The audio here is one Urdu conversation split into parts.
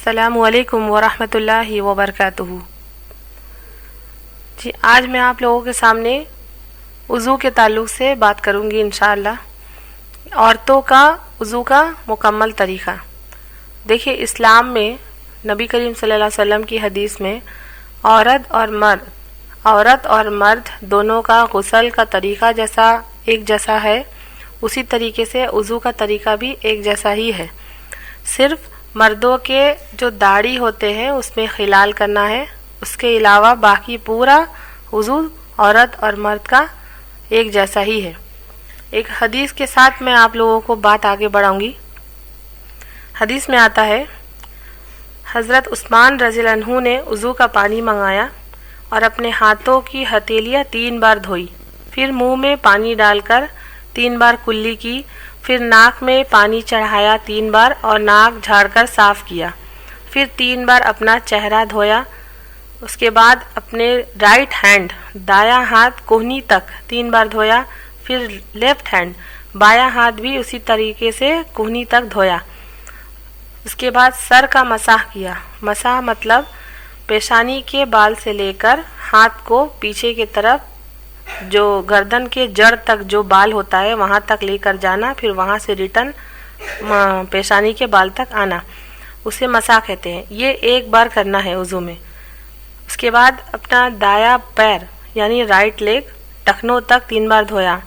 السلام علیکم ورحمۃ اللہ وبرکاتہ۔ جی آج میں آپ لوگوں کے سامنے وضو کے تعلق سے بات کروں گی انشاءاللہ۔ عورتوں کا وضو کا مکمل طریقہ۔ دیکھیے اسلام میں نبی کریم صلی اللہ علیہ وسلم کی حدیث میں عورت اور مرد دونوں کا غسل کا طریقہ ایک جیسا ہے، اسی طریقے سے وضو کا طریقہ بھی ایک جیسا ہی ہے۔ صرف مردوں کے جو داڑھی ہوتے ہیں اس میں خلال کرنا ہے، اس کے علاوہ باقی پورا وضو عورت اور مرد کا ایک جیسا ہی ہے۔ ایک حدیث کے ساتھ میں آپ لوگوں کو بات آگے بڑھاؤں گی۔ حدیث میں آتا ہے حضرت عثمان رضی اللہ عنہ نے وضو کا پانی منگایا اور اپنے ہاتھوں کی ہتھیلیاں 3 بار دھوئی، پھر منہ میں پانی ڈال کر 3 بار کلی کی، پھر ناک میں پانی چڑھایا 3 بار اور ناک جھاڑ کر صاف کیا، پھر 3 بار اپنا چہرہ دھویا۔ اس کے بعد اپنے رائٹ ہینڈ دایاں ہاتھ کوہنی تک 3 بار دھویا، پھر لیفٹ ہینڈ بایاں ہاتھ بھی اسی طریقے سے کوہنی تک دھویا۔ اس کے بعد سر کا مسح کیا۔ مسح مطلب پیشانی کے بال سے لے کر ہاتھ کو پیچھے کی طرف جو گردن کے جڑ تک جو بال ہوتا ہے وہاں تک لے کر جانا، پھر وہاں سے ریٹرن پیشانی کے بال تک آنا، اسے مسح کہتے ہیں۔ یہ ایک بار کرنا ہے وضو میں۔ اس کے بعد اپنا دایاں پیر یعنی رائٹ لیگ ٹخنوں تک 3 بار دھویا۔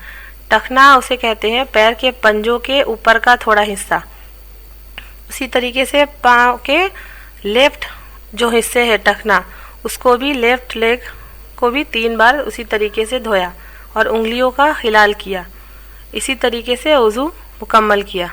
ٹخنا اسے کہتے ہیں پیر کے پنجوں کے اوپر کا تھوڑا حصہ۔ اسی طریقے سے پاؤں کے لیفٹ جو حصے ہے ٹخنا، اس کو بھی لیفٹ لیگ کو بھی 3 بار اسی طریقے سے دھویا اور انگلیوں کا خلال کیا۔ اسی طریقے سے وضو مکمل کیا۔